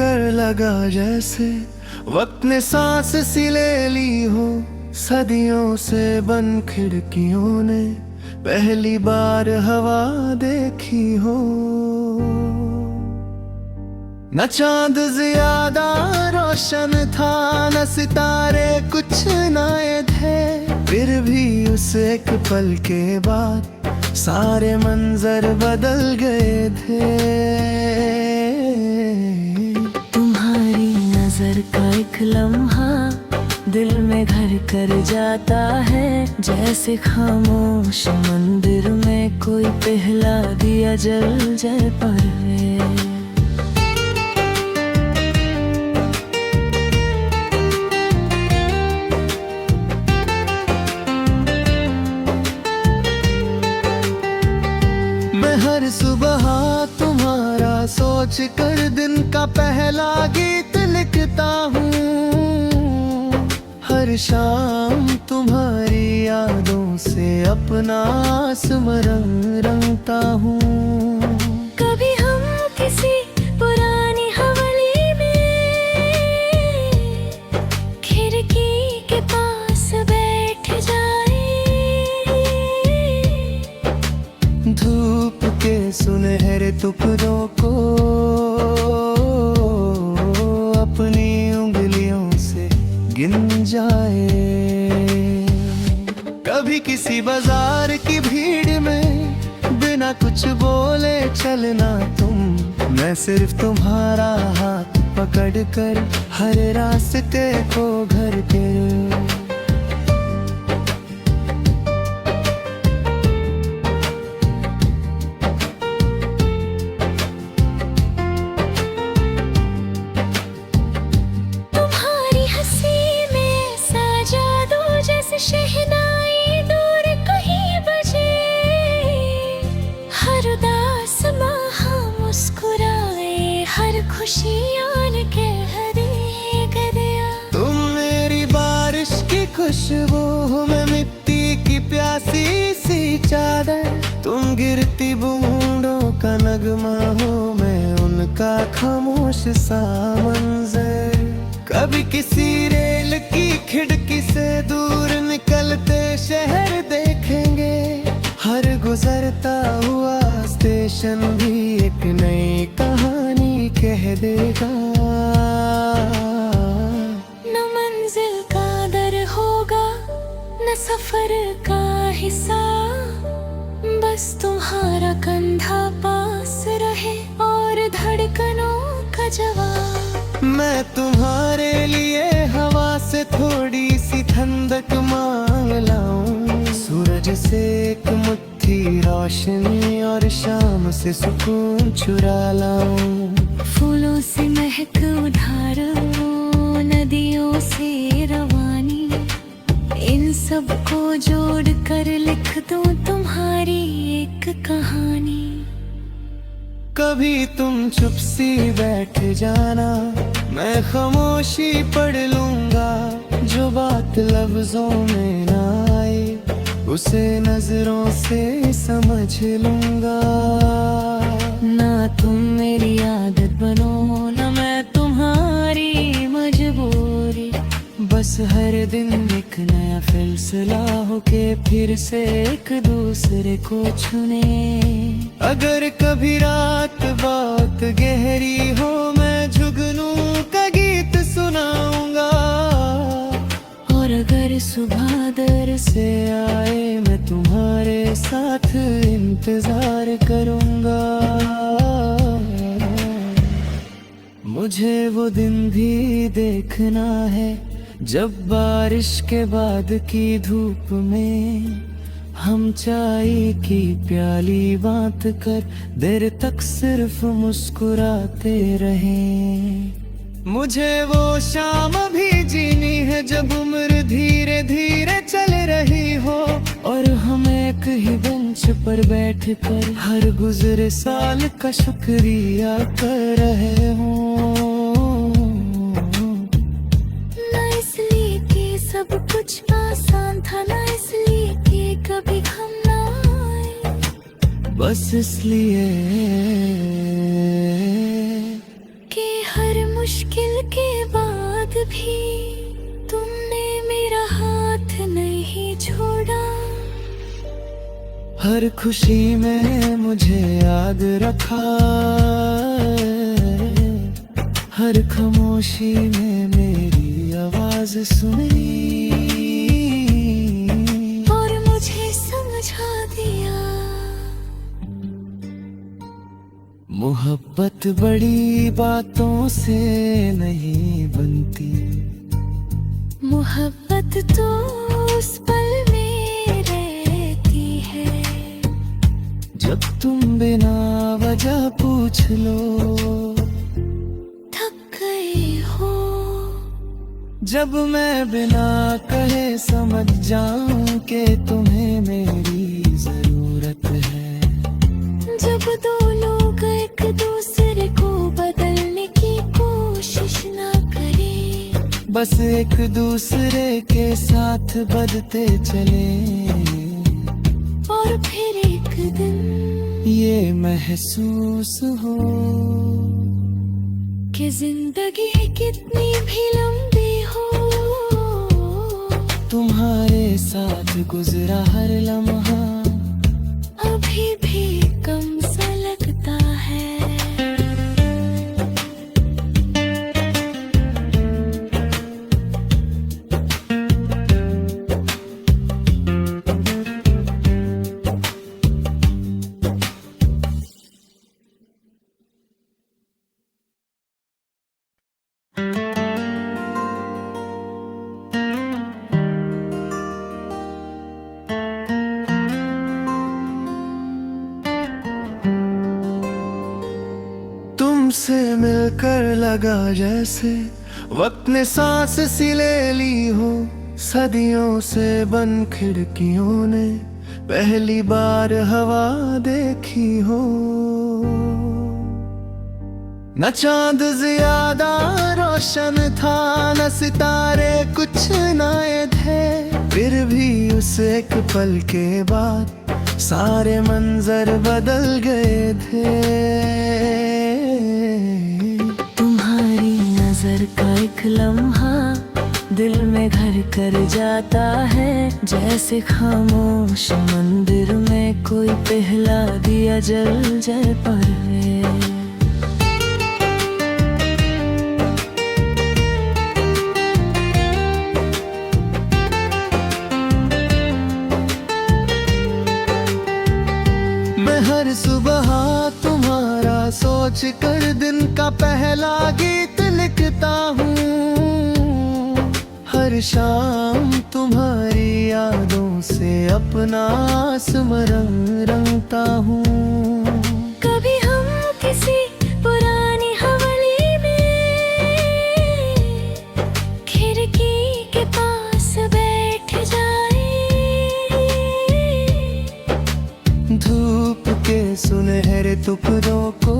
कर लगा जैसे वक्त ने सांस सी ले ली हो। सदियों से बंद खिड़कियों ने पहली बार हवा देखी हो। न चांद ज्यादा रोशन था, न सितारे कुछ नए थे, फिर भी उस एक पल के बाद सारे मंजर बदल गए थे। तुम्हारी नजर का एक लम्हा दिल में घर कर जाता है, जैसे खामोश मंदिर में कोई पहला दिया जल जाए पर मैं हर सुबह तुम्हारा सोच कर दिन का पहला गीत लिखता हूँ। हर शाम तुम्हारी यादों से अपना आसमान रंगता हूँ। कभी हम किसी पुरानी हवेली में खिड़की के पास बैठ जाए, धूप के सुनहरे टुकड़ों को अपनी उंगलियों से गिन जाए। कभी किसी बाजार की भीड़ में बिना कुछ बोले चलना तुम, मैं सिर्फ तुम्हारा हाथ पकड़ कर हर रास्ते को घर के। शहनाई दूर कहीं बजे, हर उदास माह मुस्कुराए, हर खुशी आन कह दिया। तुम मेरी बारिश की खुशबू हो, मैं मिट्टी की प्यासी सी चादर। तुम गिरती बूंदों का नगमा हो, मैं उनका खामोश सा मंजर। कभी किसी रेल की खिड़की से दूर निकलते शहर देखेंगे, हर गुजरता हुआ स्टेशन भी एक नई कहानी कह देगा। न मंजिल का दर होगा, न सफर का हिस्सा, बस तुम्हारा कंधा पास रहे और धड़कनों का जवाब। मैं तुम्हारे लिए हवा से थोड़ी सी ठंडक मांग लाऊं, सूरज से एक मुट्ठी रोशनी और शाम से सुकून चुरा लाऊं। फूलों से महक उधार, नदियों से रवानी, इन सब को जोड़ कर लिख दूं तुम्हारी एक कहानी। कभी तुम चुप सी बैठ जाना, मैं खामोशी पढ़ लूंगा, जो बात लफ्जों में ना आए उसे नजरों से समझ लूंगा। ना तुम मेरी आदत बनो, ना मैं तुम्हारी मजबूरी, बस हर दिन एक नया फैसला हो के फिर से एक दूसरे को चुने। अगर कभी रात बहुत गहरी हो, मैं जुगनू का गीत सुनाऊंगा, और अगर सुबह दर से आए मैं तुम्हारे साथ इंतजार करूंगा। मुझे वो दिन भी देखना है जब बारिश के बाद की धूप में हम चाय की प्याली बांट कर देर तक सिर्फ मुस्कुराते रहें। मुझे वो शाम भी जीनी है जब उम्र धीरे धीरे चल रही हो, और हम एक ही बेंच पर बैठ कर हर गुजरे साल का शुक्रिया कर रहे हों। ना इसलिए कि सब कुछ आसान था, ना इसलिए कि कभी गम ना आए, बस इसलिए कि हर भी तुमने मेरा हाथ नहीं छोड़ा। हर खुशी में मुझे याद रखा, हर खामोशी में मेरी आवाज सुनी और मुझे समझा दिया। मोहब्बत बड़ी बातों से नहीं बनती, मोहब्बत तो उस पल में रहती है जब तुम बिना वजह पूछ लो थक गए हो। जब मैं बिना कहे समझ जाऊं कि तुम्हें मेरी जरूरत है। जब दो लोग एक दूसरे को बदलने की कोशिश ना करें, बस एक दूसरे के साथ बढ़ते चले और फिर एक दिन ये महसूस हो कि जिंदगी कितनी भी लंबी हो, तुम्हारे साथ गुजरा हर लम्हा अभी भी कम सा लगता है। तुमसे मिलकर लगा जैसे वक्त ने सांस सी ले ली हो। सदियों से बंद खिड़कियों ने पहली बार हवा देखी हो। न चांद ज्यादा रोशन था, न सितारे कुछ नए थे, फिर भी उस एक पल के बाद सारे मंजर बदल गए थे। तुम्हारी नजर का एक लम्हा दिल में घर कर जाता है, जैसे खामोश मंदिर में कोई पहला दिया जल जाए पर है। मैं हर सुबह तुम्हारा सोच कर दिन का पहला गीत लिखता हूँ। हर शाम तुम्हारी यादों से अपना आसमान रंगता हूँ। कभी हम किसी पुरानी हवेली में खिड़की के पास बैठ जाए, धूप के सुनहरे टुकड़ों को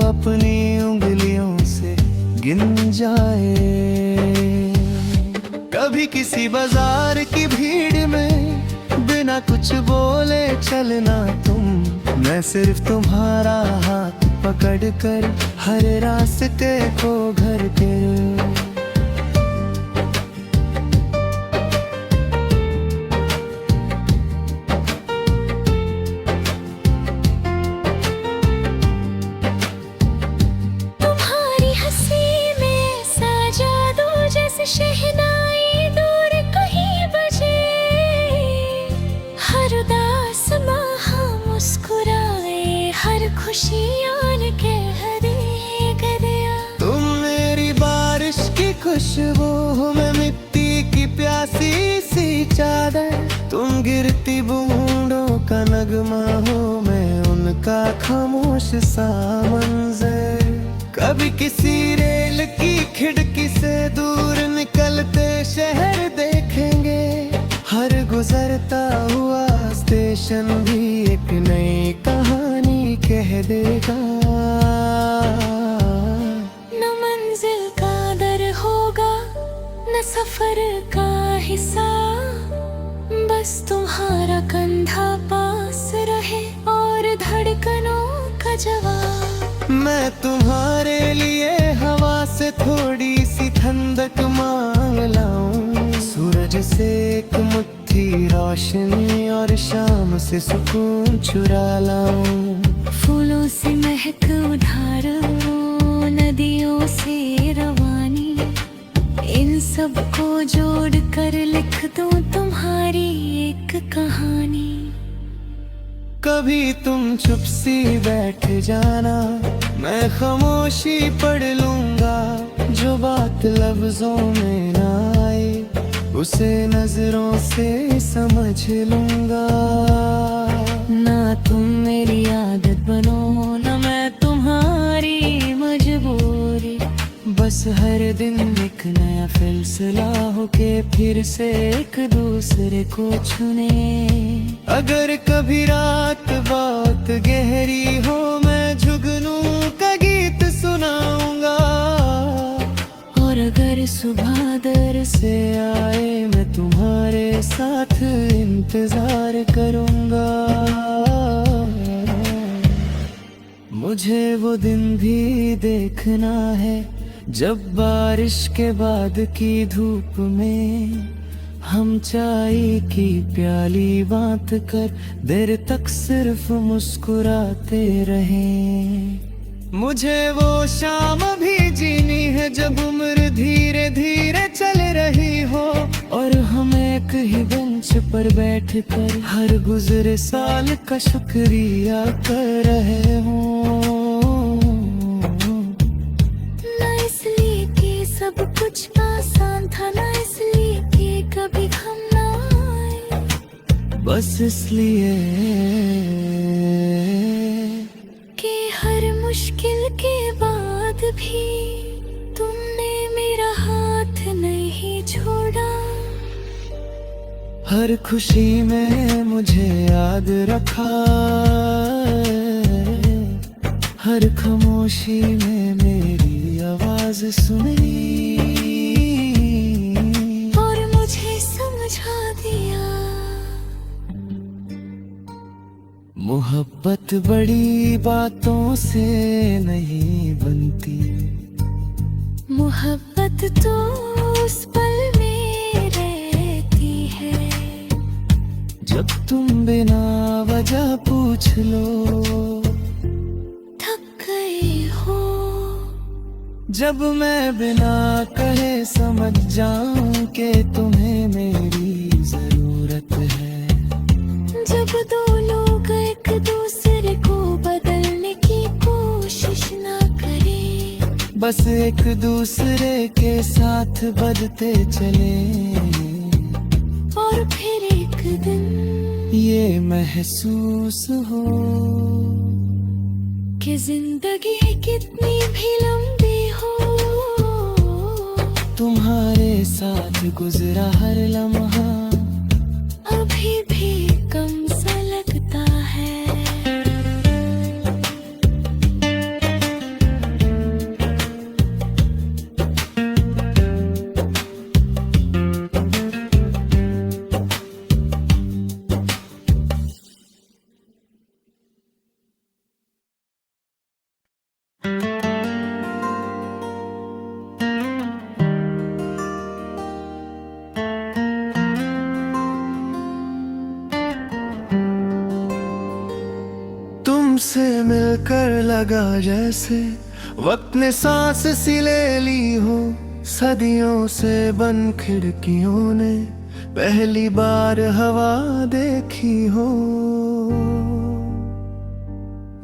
अपनी उंगलियों से गिन जाए। कभी किसी बाजार की भीड़ में बिना कुछ बोले चलना तुम, मैं सिर्फ तुम्हारा हाथ पकड़ कर हर रास्ते को घर के। शहनाई दूर कहीं बजे, हर उदास माह मुस्कुराए, हर खुशी आन के हरे गया। तुम मेरी बारिश की खुशबू हो, मैं मिट्टी की प्यासी सी चादर। तुम गिरती बूंदों का नगमा हो, मैं उनका खामोश सा मंजर। कभी किसी रेल की खिड़की से दूर निकलते शहर देखेंगे, हर गुजरता हुआ स्टेशन भी एक नई कहानी कह देगा। न मंजिल का दर होगा, न सफर का हिस्सा, बस तुम्हारा कंधा पास रहे और धड़कनों का जवाब। मैं तुम्हारे लिए हवा थोड़ी सी ठंडक मांग लाऊं, सूरज से एक मुट्ठी रोशनी और शाम से सुकून चुरा लाऊं। फूलों से महक उधार, नदियों से रवानी, इन सब को जोड़ कर लिख दूं तुम्हारी एक कहानी। कभी तुम चुप सी बैठ जाना, मैं खामोशी पढ़ लूंगा, जो बात लफ्जों में ना आए उसे नजरों से समझ लूंगा। ना तुम मेरी आदत बनो, ना मैं तुम्हारी मजबूरी, बस हर दिन एक नया फैसला हो के फिर से एक दूसरे को चुने। अगर कभी रात बहुत गहरी हो, मैं जुगनू का गीत सुनाऊंगा, और अगर सुबह दर से आए मैं तुम्हारे साथ इंतजार करूंगा। मुझे वो दिन भी देखना है जब बारिश के बाद की धूप में हम चाय की प्याली बांध कर देर तक सिर्फ मुस्कुराते रहें। मुझे वो शाम भी जीनी है जब उम्र धीरे धीरे चल रही हो, और हम एक ही बेंच पर बैठ कर हर गुजरे साल का शुक्रिया कर रहे हों। ना इसलिए कि सब कुछ आसान था, ना इसलिए कि कभी गम ना आए, बस इसलिए कि हर मुश्किल के बाद भी तुमने मेरा हाथ नहीं छोड़ा। हर खुशी में मुझे याद रखा, हर खामोशी में मेरी आवाज सुनी, और मुझे समझा दिया मोहब्बत बड़ी बातों से नहीं बनती, मोहब्बत तो उस पल में रहती है जब तुम बिना वजह पूछ लो थक गए हो, जब मैं बिना कहे समझ जाऊं कि तुम्हें मेरी जरूरत है, जब दो लोग एक दूसरे को बदलने की कोशिश ना करें, बस एक दूसरे के साथ बढ़ते चले, और फिर एक दिन ये महसूस हो कि जिंदगी कितनी भी लंबी हो, तुम्हारे साथ गुजरा हर लम्हा अभी भी कम सा लगता है। तुमसे मिलकर लगा जैसे वक्त ने सांस सी ले ली हो, सदियों से बंद खिड़कियों ने पहली बार हवा देखी हो।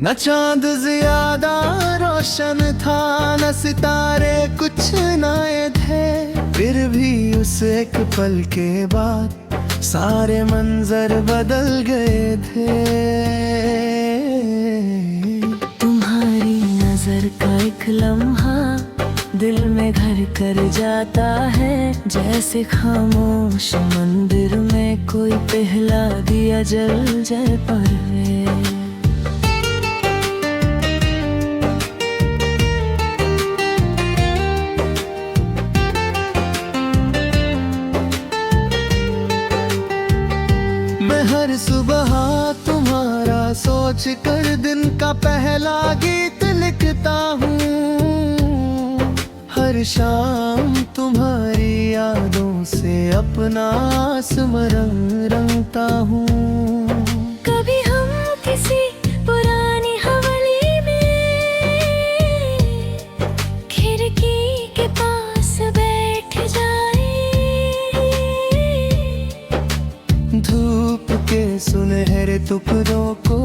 न चांद ज्यादा रोशन था, न सितारे कुछ नए थे, फिर भी उस एक पल के बाद सारे मंजर बदल गए थे। तुम्हारी नजर का एक लम्हा दिल में घर कर जाता है, जैसे खामोश मंदिर में कोई पहला दिया जल जाए पर है। हर सुबह तुम्हारा सोच कर दिन का पहला गीत लिखता हूँ, हर शाम तुम्हारी यादों से अपना आसमान रंगता हूँ। कभी हम किसी पुरानी हवेली में खिड़की के पास बैठ जाए, धूप के सुनहरे टुकड़ों को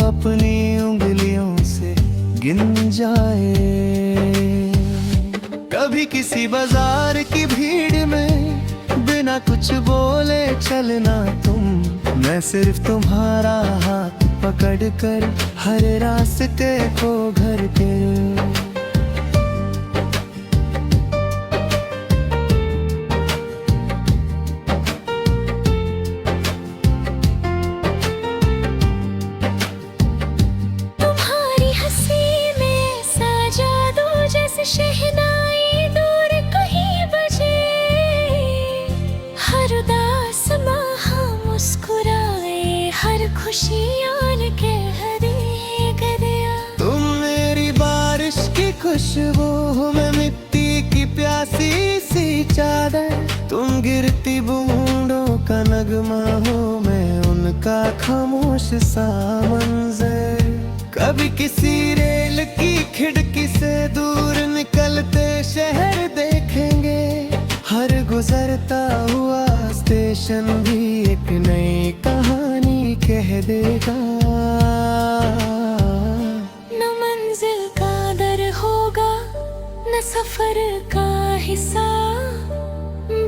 अपनी उंगलियों से गिन जाए। कभी किसी बाजार की भीड़ में बिना कुछ बोले चलना तुम, मैं सिर्फ तुम्हारा हाथ पकड़ कर हर रास्ते को घर के। तुम्हारी हंसी में ऐसा जादू जैसे शहनाई दूर कहीं बजे, हर उदास माह मुस्कुराए, हर खुशी आन कह दिया। तुम मेरी बारिश की खुशबू हो, मैं मिट्टी की प्यासी सी चादर, तुम गिरती बूंदों का नगमा हो, मैं उनका खामोश सा मंजर। कभी किसी रेल की खिड़की से दूर निकलते शहर देखेंगे, हर गुजरता हुआ स्टेशन भी एक नई कहानी कह देगा। न मंजिल का दर होगा न सफर का हिस्सा,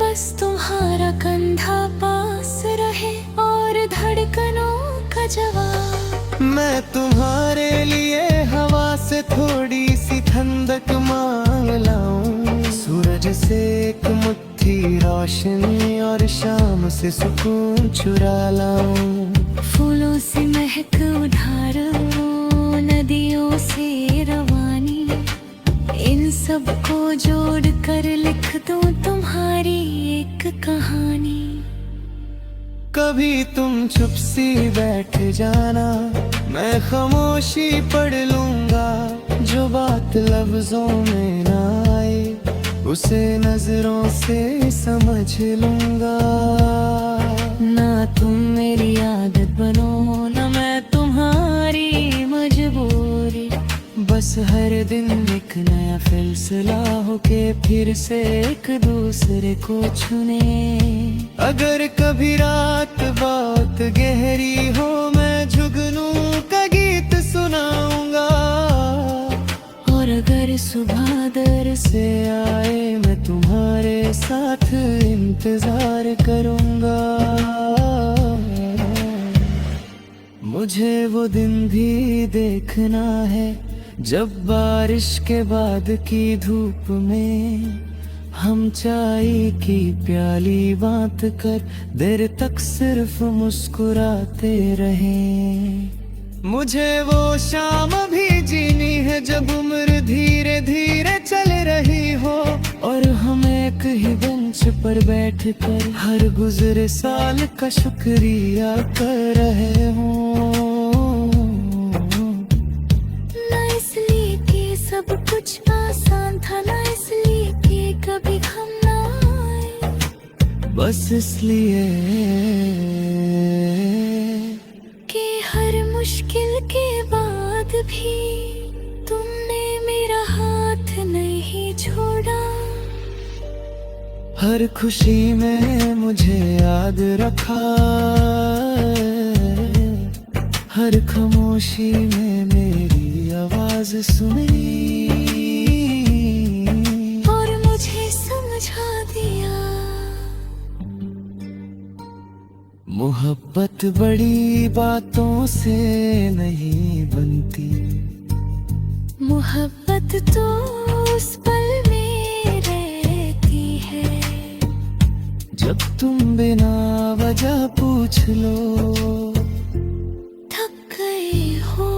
बस तुम्हारा कंधा पास रहे और धड़कनों का जवाब। मैं तुम्हारे लिए हवा से थोड़ी सी ठंडक मांग लाऊं, सूरज से एक मुट्ठी रोशनी और शाम से सुकून चुरा लाऊं। फूलों से महक उधार लूं, नदियों से रवानी, इन सब को जोड़ कर लिख दूं तुम्हारी एक कहानी। कभी तुम चुप सी बैठ जाना, मैं खामोशी पढ़ लूंगा, जो बात लफ्जों में ना आए उसे नजरों से समझ लूंगा। ना तुम मेरी आदत बनो ना मैं तुम्हारी मजबूरी, बस हर दिन एक नया फैसला हो के फिर से एक दूसरे को चुने। अगर कभी रात बहुत गहरी हो, मैं जुगनू का गीत सुनाऊंगा, और अगर सुबह दर से आए मैं तुम्हारे साथ इंतजार करूंगा। मुझे वो दिन भी देखना है जब बारिश के बाद की धूप में हम चाय की प्याली बांट कर देर तक सिर्फ मुस्कुराते रहें। मुझे वो शाम भी जीनी है जब उम्र धीरे धीरे चल रही हो, और हम एक ही बेंच पर बैठ कर हर गुजरे साल का शुक्रिया कर रहे हों। ना इसलिए कि सब कुछ आसान था, ना इसलिए कि कभी हम ना आए, बस इसलिए कि हर मुश्किल के बाद भी तुमने मेरा हाथ नहीं छोड़ा। हर खुशी में मुझे याद रखा, हर खामोशी में मेरी आवाज सुनी, और मुझे समझा दिया मोहब्बत बड़ी बातों से नहीं बनती। मोहब्बत तो उस पल में रहती है जब तुम बिना वजह पूछ लो थक गए हो,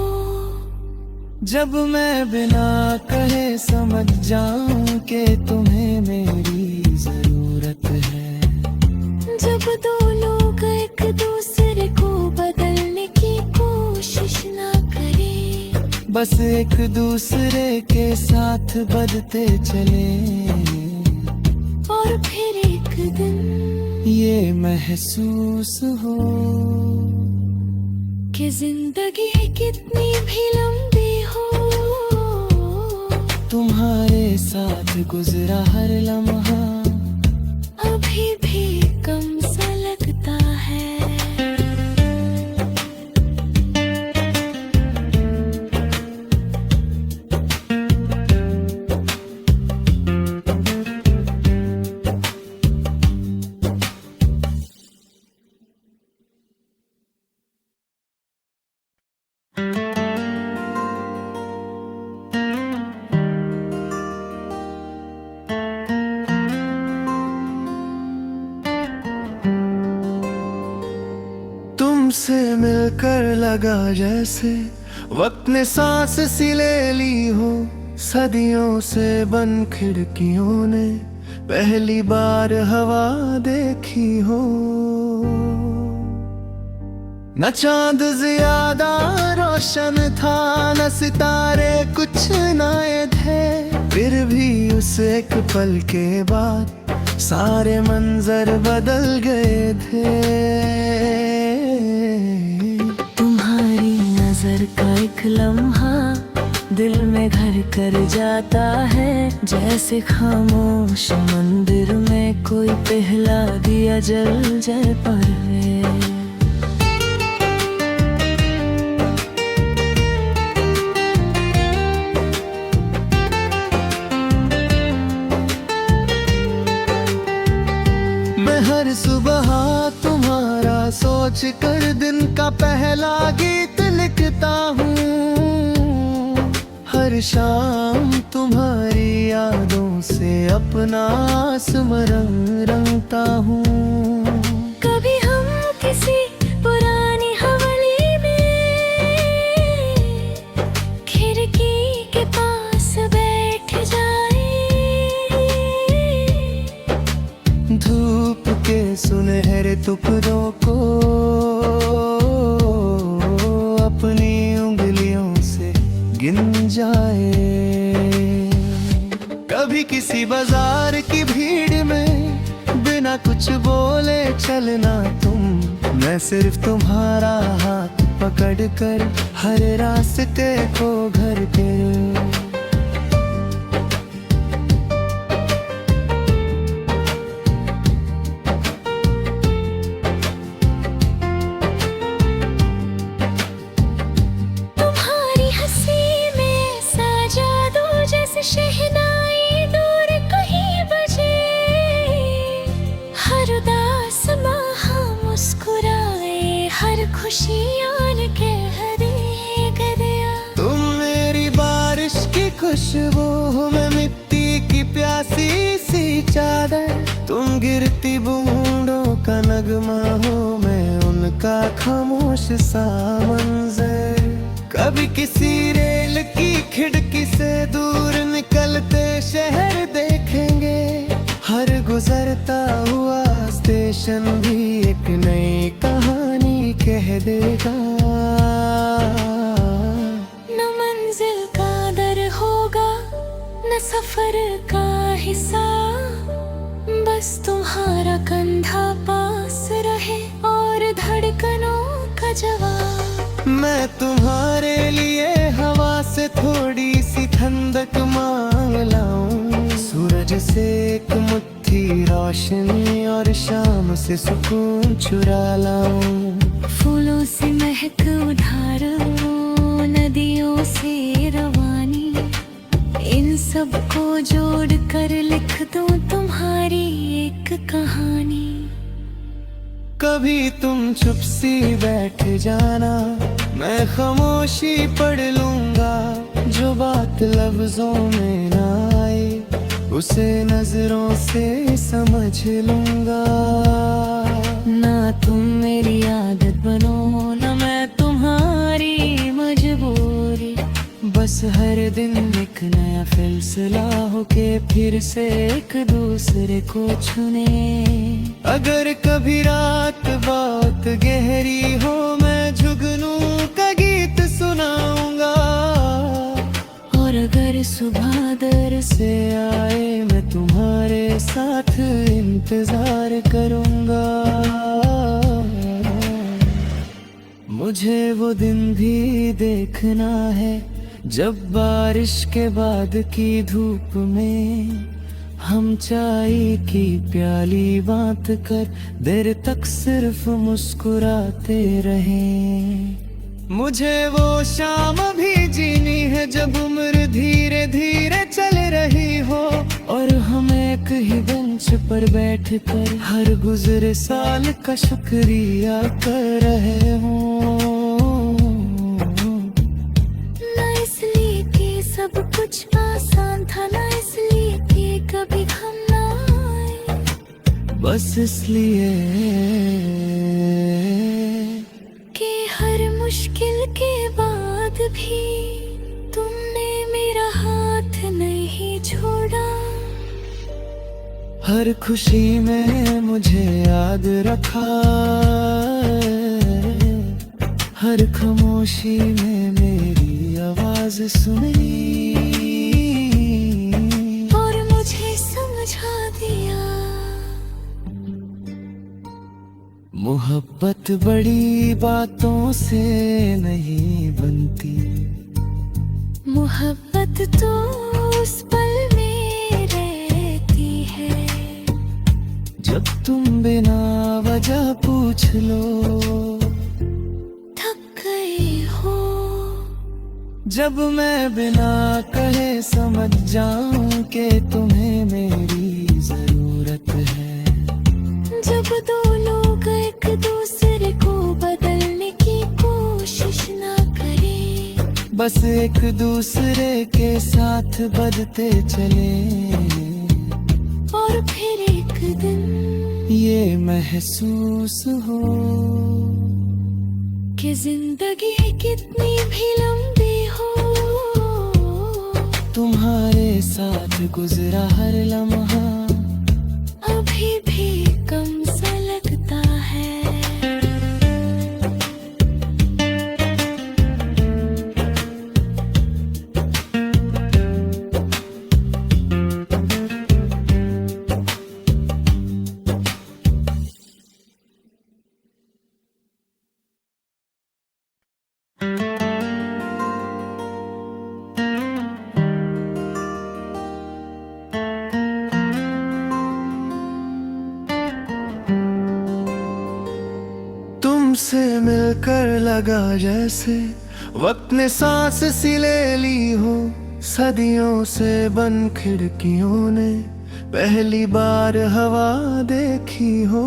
जब मैं बिना कहे समझ जाऊं कि तुम्हें मेरी जरूरत है। जब दो लोग एक दूसरे को बदलने की कोशिश ना करें, बस एक दूसरे के साथ बढ़ते चले, और फिर एक दिन ये महसूस हो कि जिंदगी कितनी भी लंबी हो, तुम्हारे साथ गुजरा हर लम्हा अभी भी कम सा लगता है। तुमसे मिलकर लगा जैसे वक्त ने सांस सी ले ली हो, सदियों से बंद खिड़कियों ने पहली बार हवा देखी हो। न चांद ज्यादा रोशन था, न सितारे कुछ नए थे, फिर भी उस एक पल के बाद सारे मंजर बदल गए थे। तुम्हारी नजर का एक लम्हा दिल में घर कर जाता है, जैसे खामोश मंदिर में कोई पहला दिया जल जाए पर है। मैं हर सुबह तुम्हारा सोच कर दिन का पहला गीत लिखता हूँ, हर शाम तुम्हारी यादों से अपना आसमान रंगता हूँ। कभी हम किसी पुरानी हवेली में खिड़की के पास बैठ जाए, धूप के सुनहरे टुकड़ों को अपनी उंगलियों से गिन जाए। कभी किसी बाजार की भीड़ में बिना कुछ बोले चलना तुम, मैं सिर्फ तुम्हारा हाथ पकड़ कर हर रास्ते को घर के। शहनाई दूर कहीं बजे, हर उदास माह मुस्कुराए, हर खुशी आन के हरे गया। तुम मेरी बारिश की खुशबू हो, मैं मिट्टी की प्यासी सी चादर, तुम गिरती बूंदों का नगमा हो, मैं उनका खामोश सा मंजर। कभी किसी रेल की खिड़की से दूर निकलते शहर देखेंगे, हर गुजरता हुआ स्टेशन भी एक नई कहानी कह देगा। न मंजिल का दर होगा, न सफर का हिस्सा, बस तुम्हारा कंधा पास रहे और धड़कनों का जवाब। मैं तुम्हारे लिए हवा से थोड़ी सी ठंडक मांग लाऊं, सूरज से एक मुट्ठी रोशनी और शाम से सुकून चुरा लाऊं। फूलों से महक उधार लो, नदियों से रवानी, इन सब को जोड़ कर लिख दूं तुम्हारी एक कहानी। कभी तुम चुप सी बैठ जाना, मैं खामोशी पढ़ लूंगा, जो बात लफ्जों में ना आए उसे नजरों से समझ लूंगा। ना तुम मेरी आदत बनो, ना मैं तुम्हारी मजबूरी, बस हर दिन एक नया फैसला हो के फिर से एक दूसरे को चुने। अगर कभी रात बहुत गहरी हो, मैं जुगनू का गीत सुनाऊंगा, हर सुबह दर से आए मैं तुम्हारे साथ इंतजार करूंगा। मुझे वो दिन भी देखना है जब बारिश के बाद की धूप में हम चाय की प्याली बांट कर देर तक सिर्फ मुस्कुराते रहें। मुझे वो शाम भी जीनी है जब उम्र धीरे धीरे चल रही हो और हम एक ही बेंच पर बैठ कर हर गुजरे साल का शुक्रिया कर रहे हों। ना इसलिए कि सब कुछ आसान था, ना इसलिए कि कभी गम ना आए, बस इसलिए कि हर मुश्किल के बाद भी तुमने मेरा हाथ नहीं छोड़ा। हर खुशी में मुझे याद रखा, हर खामोशी में मेरी आवाज सुनी और मुझे समझा दिया मोहब्बत बड़ी बातों से नहीं बनती। मोहब्बत तो उस पल में रहती है जब तुम बिना वजह पूछ लो थक गए हो, जब मैं बिना कहे समझ जाऊं कि तुम्हें मेरी जरूरत है। जब दो लोग एक दूसरे को बदलने की कोशिश ना करें, बस एक दूसरे के साथ बढ़ते चले और फिर एक दिन ये महसूस हो कि जिंदगी कितनी भी लंबी हो, तुम्हारे साथ गुजरा हर लम्हा अभी भी कम सा लगता है। तुमसे मिलकर लगा जैसे वक्त ने सांस सी ले ली हो, सदियों से बंद खिड़कियों ने पहली बार हवा देखी हो।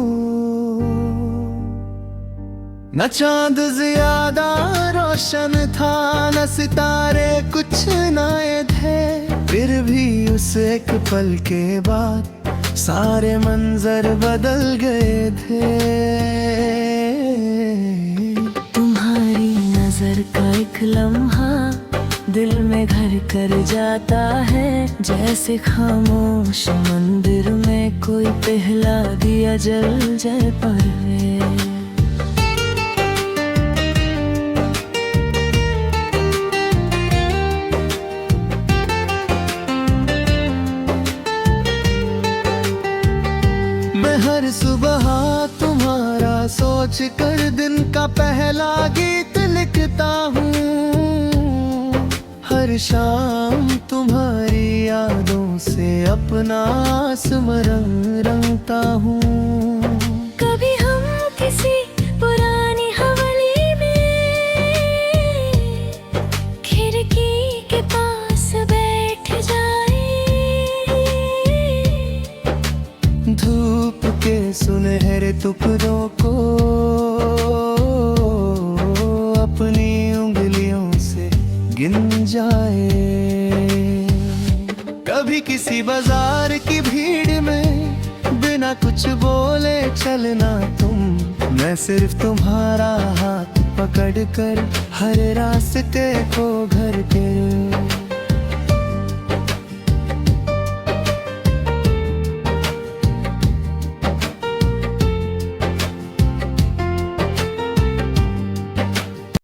न चांद ज्यादा रोशन था, न सितारे कुछ नए थे, फिर भी उस एक पल के बाद सारे मंजर बदल गए थे। तुम्हारी नजर का एक लम्हा दिल में घर कर जाता है, जैसे खामोश मंदिर में कोई पहला दिया जल जल पर है। हर सुबह तुम्हारा सोच कर दिन का पहला गीत लिखता हूँ, हर शाम तुम्हारी यादों से अपना स्मरण रंगता हूँ। कभी हम किसी पुरानी हवेली में खिड़की के पास बैठ जाए, धूप के सुनहरे टुकड़ों को अपनी उंगलियों से गिन जाए। कभी किसी बाजार की भीड़ में बिना कुछ बोले चलना तुम, मैं सिर्फ तुम्हारा हाथ पकड़ कर हर रास्ते को घर के